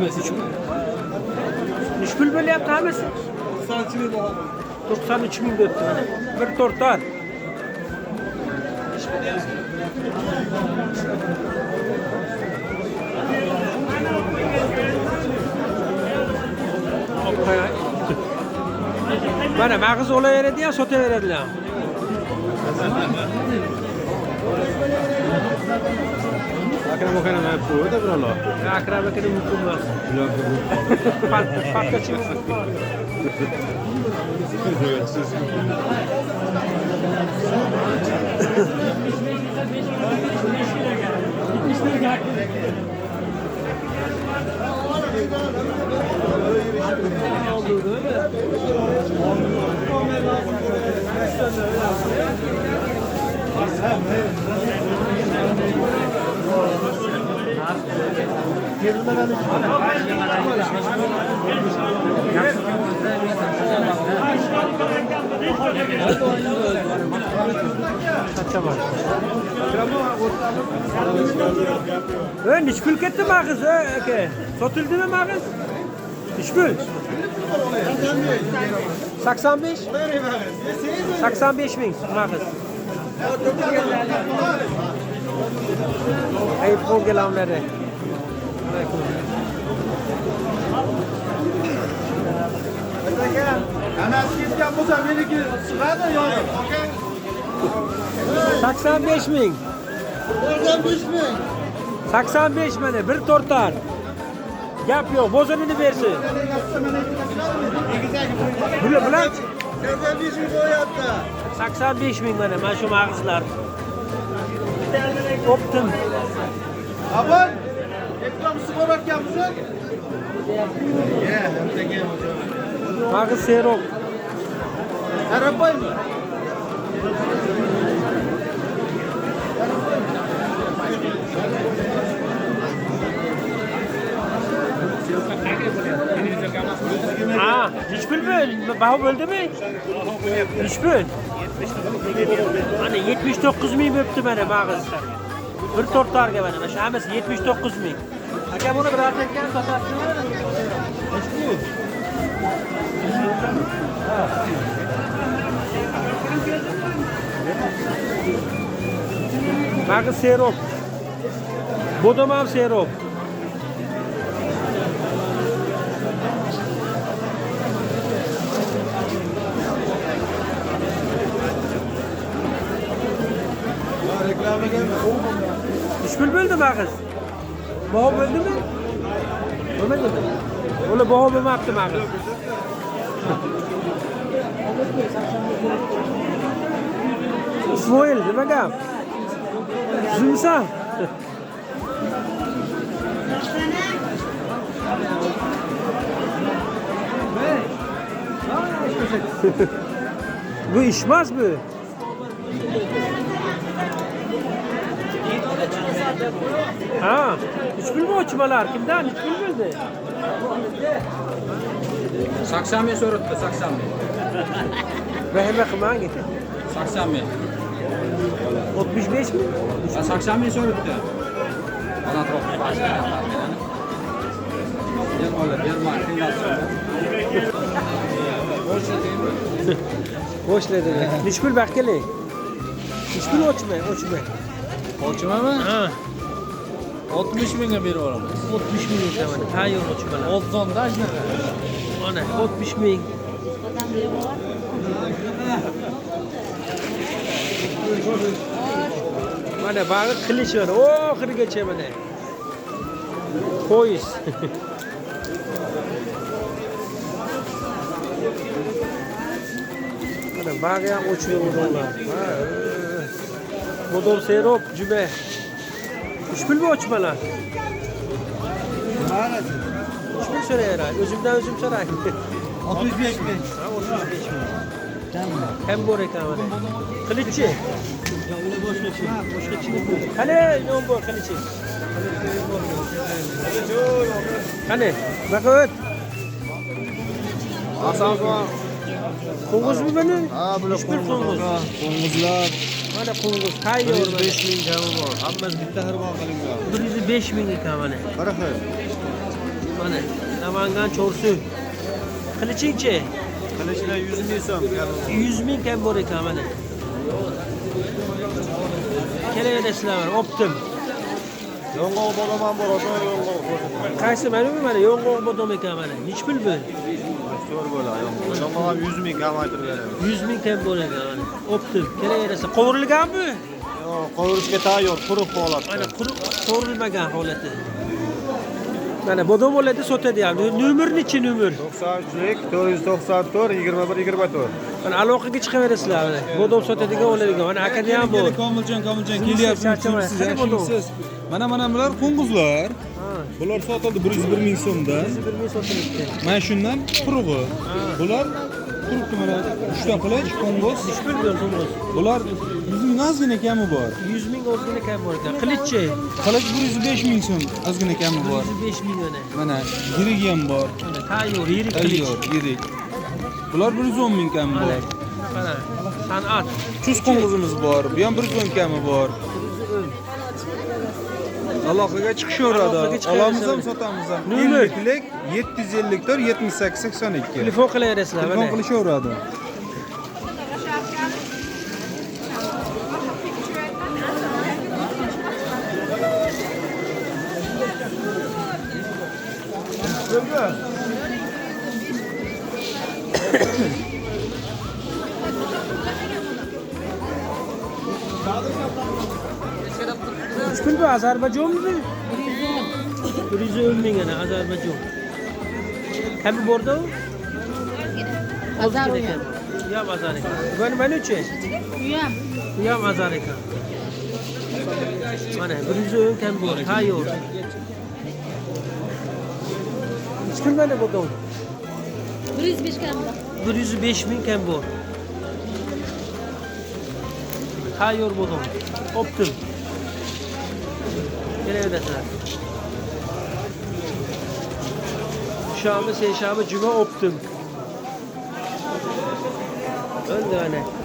3 pul bo'lyapti hammasi. 93 ming debdi mana. Bir tortar. Mana mag'iz olaveradi ya, sotaveradilar. Akram akram yapıyor da buralar. Akram akram mumkin emas. Paxtachi mumkin. Kaça var? Neç pul ketdi mag'iz? Aka, sotildimi mag'iz? Neç pul? 85? 85 ming mag'iz. Ayıp kol gelenleri. Ana ketgan bo'lsa meniki sig'adi yo'q. 85 ming. 85 ming. 85 mana bir tortar. Gap yo'q, bozonini bersin. Bular bilan 85 ming qo'yapti. 85 ming mana shu mag'izlar. Optim. Abon, ekran sig'orayotganmiz. Mag'iz serok. Qarab qo'ymi? Ha, hiç pul baho bo'ldimi? Hiç pul. Mana 79 ming bo'pti mana mag'iz. Bir tortarga mana shu hammasi 79 ming. Aka buni bir atayotgan sotasizmi? Mag'iz serok. Bodom ham serok. Üç pul bo'ldi mag'iz. Baho bo'ldimi? Bo'lmadimi? Ular baho bo'lmabdi mag'iz. İsmoil, nima gap? Zumsa. Bu işmez mi? Ha, 3 pul mu uçmalar? Kimden? 3 pul bildi. 80 ming so'rabdi, 80 ming. Rahime qilmang ekan. 80 ming. 65 mi? 80 ming so'rabdi. Ana atrof boshqa. Yer olib, yer Boşladı. Neç pul bakeli? Neç pul uçma? Ochimami? Ha. 60 mingga berib olamiz. 60 ming tamam. Tayyor uçmalar. 30 da shunaqa. Ana 60 ming. Mana bag'i qilish var. Oxirigacha mana. Poyiz. Mana bag'i ham o'chib o'rganlar. Bodom serop jume. 3 pul mu uçmalar? Mana 3 pul so'rayapman. O'zimdan o'zim so'ray. 65 ming. Ha, 35 ming. Hem bor ekan mana. Qilichchi. Qani, non bor qilichchi. Qani, baqa o't. Asalga. Qo'ng'izmi buni? Ha, bular qo'ng'iz. Qo'ng'izlar. Mana qo'ng'iz tayyor. 5 ming jami bor. Hammasi bitta xirmon qilingan. 105 ming ekan mana. Qaraqa. Mana Namangan Chorsu. Qilichinchi? Kılıçla 100 ming so'm. 100 ming kam bor ekan mana. Kelaverasizlar, optim. Yong'oq bo'laman bor, o'sha yong'oq. Qaysi mana yong'oq bodom ekan mana. Nech pul bu? Zo'r bo'la, yong'oq. Yong'oq ham 100 ming ham aytib beramiz. 100 ming kam bor ekan mana. Optim. Kelaverasa qovurilganmi? Yo'q, qovurishga tayyor, quruq holatda. Mana quruq qovurilmagan holati. Mana bodom oladi sotadi ham. Nomer nechi nomer? 93 494 21 24. Mana aloqaga chiqaverasizlar mana. Bodom sotadigan oladigan. Mana akada ham bor. Komiljon kelyapsiz, siz yaxshimisiz? Mana bular qo'ng'izlar. Bular sotildi 101 ming so'mdan. 1 ming sotilibdi. Mana shundan qurug'i. Bular turibdi mana 3 ta qilich qo'ng'iz. Nech pul bu qo'ng'iz? Bular 100 ming ozgina kami bor. 100 ming ozgina kam bor ekan. Qilichchi? Qilich 105 ming so'm ozgina kami bor. 105 ming mana. Mana yirik ham bor. Mana tayyor, yirik qilich. Tayyor, yirik. Bular 110 ming kami bor. Mana san'at. Chus qo'ng'izimiz bor. Bu ham 110 kami bor. Aloqaga chiqishaveradi. Aloqaga chiqaveradi. Olamiz ham sotamiz ham. Nomer? 50lik 754 78 82. Telefon qilaverasizlar Telefon mana. qilishaveradi. Uch pul bu Ozarbayjonmi bu? 110 ming ana Ozarbayjon. Kami borda u? Azar ekan. Bu ham azar ekan. Mana nechi? Bu ham azar ekan. Mana 110 kam bor. Tayyor. Nechi pul mana bodom? 105 kam. 105 ming kam bor. Tayyor bodom. Optim. Kelaverasizlar. Shanba, seshanba, juma optim. Öldü ana.